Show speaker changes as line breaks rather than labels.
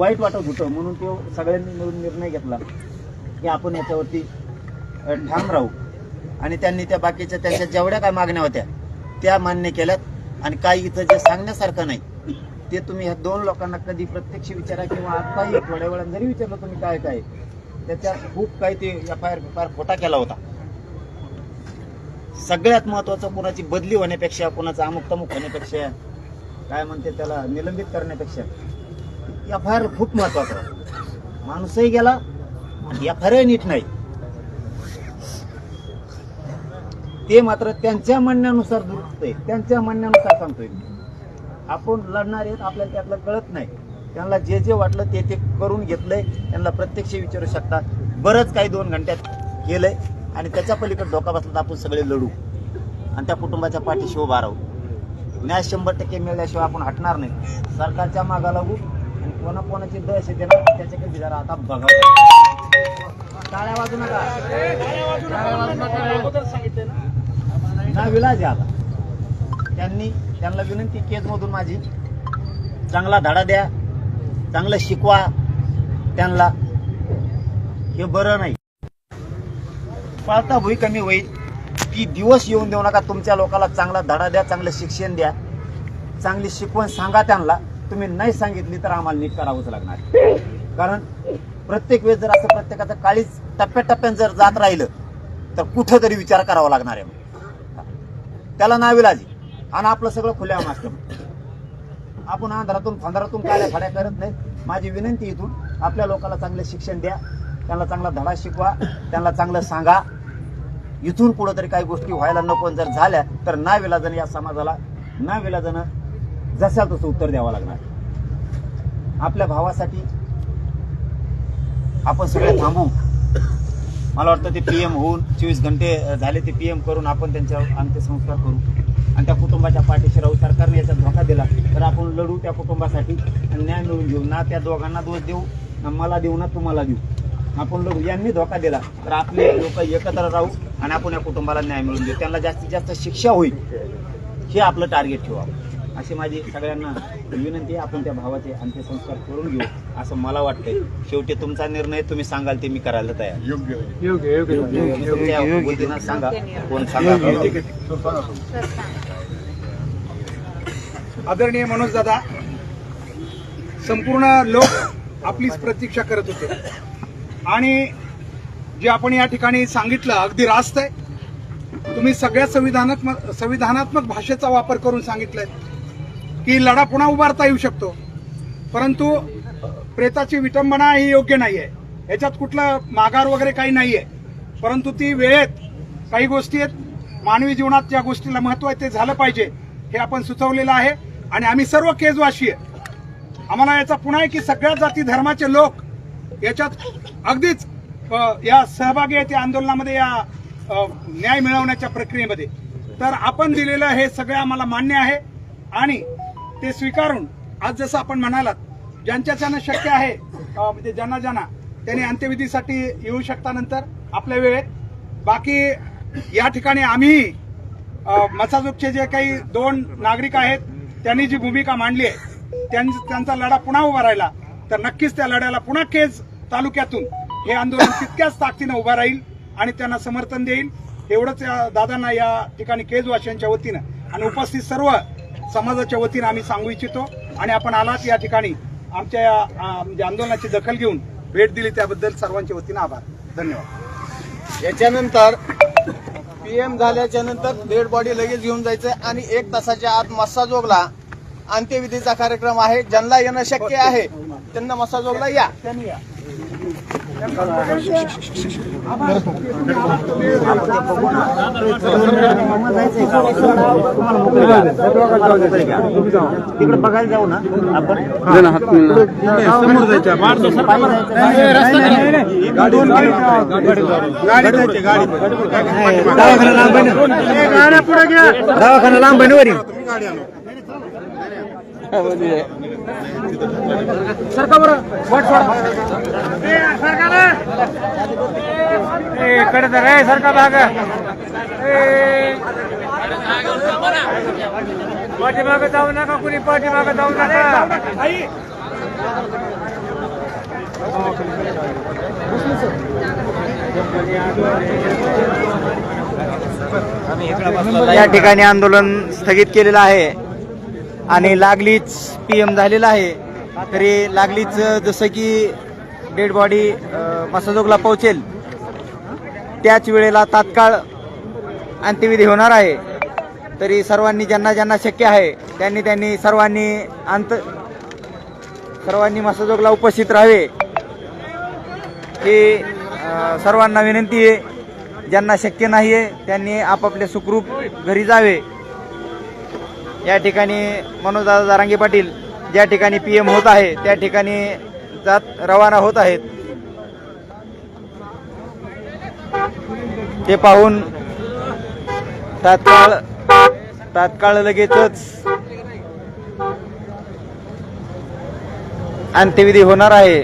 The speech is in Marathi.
वाईट वाटत होतं, म्हणून तो सगळ्यांनी मिळून निर्णय घेतला की आपण याच्यावरती ठाम राहू. आणि त्यांनी त्या बाकीच्या त्यांच्या जेवढ्या काय मागण्या होत्या त्या मान्य केल्यात. आणि काही इथं जे सांगण्यासारखं नाही ते तुम्ही ह्या 2 लोकांना कधी प्रत्यक्ष विचारा किंवा आताही थोड्या वेळात जरी विचारलं तुम्ही काय काय त्याच्यात खूप काही ते FIR खोटा केला होता. सगळ्यात महत्वाचं कोणाची बदली होण्यापेक्षा, कोणाचं अमुक तमुक होण्यापेक्षा, काय म्हणते त्याला निलंबित करण्यापेक्षा FIR खूप महत्वाचा. माणूसही गेला आणि FIR नीट नाही. ते मात्र त्यांच्या म्हणण्यानुसार दुरुस्त आहे, त्यांच्या म्हणण्यानुसार सांगतोय. आपण लढणार आहेत, आपल्याला त्यातलं कळत नाही. त्यांना जे जे वाटलं ते ते करून घेतलंय. त्यांना प्रत्यक्ष विचारू शकता. बरंच काही 2 घंट्यात केलंय आणि त्याच्या पलीकडे धोका बसला तर आपण सगळे लढू आणि त्या कुटुंबाच्या पाठीशी उभा राहू. न्याय 100% मिळाल्याशिवाय आपण हटणार नाही. सरकारच्या मागा लागू आणि कोणाकोणाची दहशत आहे ना त्याच्याकडे जरा आता बघा. टाळ्या वाजू नका. ना विलाज आहे आता. त्यांना विनंती केजमधून माझी, चांगला धडा द्या, चांगलं शिकवा त्यांना. हे बरं नाही. पाळता भुई कमी होईल की दिवस येऊन देऊ नका. तुमच्या लोकांना चांगला धडा द्या, चांगलं शिक्षण द्या, चांगली शिकवण सांगा त्यांना. तुम्ही नाही सांगितली तर आम्हाला नीट करावंच लागणार. कारण प्रत्येक वेळेस जर असं प्रत्येकाचं काळीच टप्प्याटप्प्यानं जर जात राहिलं तर कुठं तरी विचार करावा लागणार आहे. त्याला नाविलाजी आणि आपलं सगळं खुल्यावर असतं. आपण अंधारातून फंधारातून काळ्या फाड्या करत नाही. माझी विनंती इथून आपल्या लोकांना चांगलं शिक्षण द्या, त्यांना चांगला धडा शिकवा, त्यांना चांगलं सांगा. इथून पुढे तरी काही गोष्टी व्हायला नको. जर झाल्या तर नाविलाजानं या समाजाला नाविलाजानं जशा तसं उत्तर द्यावं लागणार. आपल्या भावासाठी आपण सगळे थांबू. मला वाटतं ते PM होऊन 24 घंटे झाले. ते PM करून आपण त्यांच्यावर अंत्यसंस्कार करू आणि त्या कुटुंबाच्या पाठीशी राहू. सरकारने याचा धोका दिला तर आपण लढू त्या कुटुंबासाठी आणि न्याय मिळवून घेऊ. ना त्या दोघांना दोष देऊ, ना मला देऊ, ना तुम्हाला देऊ. आपण लढू. यांनी धोका दिला तर आपले लोक एकत्र राहू आणि आपण या कुटुंबाला न्याय मिळवून देऊ. त्यांना जास्तीत जास्त शिक्षा होईल हे आपलं टार्गेट ठेवावं. अशी माझी सगळ्यांना विनंती आहे. आपण त्या भावाचे अंत्यसंस्कार करून घेऊ असं मला वाटतंय. शेवटी तुमचा निर्णय, तुम्ही सांगाल ते मी करायला तयार. तुमच्या बुद्धीनं सांगा कोण सांगा.
आदरणीय मनोज दादा, संपूर्ण लोक आपलीच प्रतीक्षा करत होते आणि जे आपण या ठिकाणी सांगितलं अगदी रास्त आहे. तुम्ही सगळ्या संविधानात्मक भाषेचा वापर करून सांगितलंय की लढा पुन्हा उभारता येऊ शकतो, परंतु प्रेताची विटंबना ही योग्य नाहीये. याच्यात कुठलं माघार वगैरे काही नाहीये. परंतु ती वेळेत काही गोष्टी आहेत. मानवी जीवनात ज्या गोष्टीला महत्व आहे ते झालं पाहिजे हे आपण सुचवलेलं आहे. आणि आम्ही सर्व केजवासी आहे. आम्हाला याचा पुन्हा आहे की सगळ्या जाती धर्माचे लोक याच्यात अगदीच या सहभागी आहेत या आंदोलनामध्ये, या न्याय मिळवण्याच्या प्रक्रियेमध्ये. तर आपण दिलेलं हे सगळं आम्हाला मान्य आहे आणि ते स्वीकारून आज जसं आपण म्हणालात ज्यांच्यानं शक्य आहे म्हणजे ज्यांना त्यांनी अंत्यविधीसाठी येऊ शकता नंतर आपल्या वेळेत. बाकी या ठिकाणी आम्ही मसाजोगचे जे काही 2 नागरिक आहेत त्यांनी जी भूमिका मांडली आहे त्यांचा लढा पुन्हा उभा राहिला तर नक्कीच त्या लढ्याला पुन्हा केज तालुक्यातून हे आंदोलन तितक्याच ताकदीनं उभा राहील आणि त्यांना समर्थन देईल. एवढंच या दादांना या ठिकाणी केजवासियांच्या वतीनं आणि उपस्थित सर्व समाजाच्या वतीनं आम्ही सांगू इच्छितो. आणि आपण आलात या ठिकाणी आमच्या या आंदोलनाची दखल घेऊन भेट दिली त्याबद्दल सर्वांच्या वतीनं आभार. धन्यवाद.
याच्यानंतर PM झाल्याच्या नंतर डेड बॉडी लगेच घेऊन जायचंय आणि 1 तासाच्या आत मस्साजोगला अंत्यविधीचा कार्यक्रम आहे. ज्यांना येणं शक्य आहे त्यांना मस्साजोगला या.
तिकडे बघायला जाऊ ना आपण. दवाखाना लांब बनवरी
सरका बरं कडे तर रे सरका भाग पाठीमागं जाऊ नका, कुणी पाठीमागं जाऊ नका.
या ठिकाणी आंदोलन स्थगित केलेलं आहे आणि लागलीच PM झालेला आहे. तरी लागलीच जसं की डेड बॉडी मसाजोगला पोहोचेल त्याच वेळेला तात्काळ अंत्यविधी होणार आहे. तरी सर्वांनी ज्यांना ज्यांना शक्य आहे त्यांनी सर्वांनी मसाजोगला उपस्थित राहावे ही सर्वांना विनंती आहे. ज्यांना शक्य नाहीये त्यांनी आपापले सुखरूप घरी जावे. या ठिकाणी मनोजदादा जरांगे पाटील ज्या ठिकाणी PM होत आहे त्या ठिकाणी रवाना होत आहेत. ते पाहून तात्काळ लगेचच अंत्यविधी होणार आहे.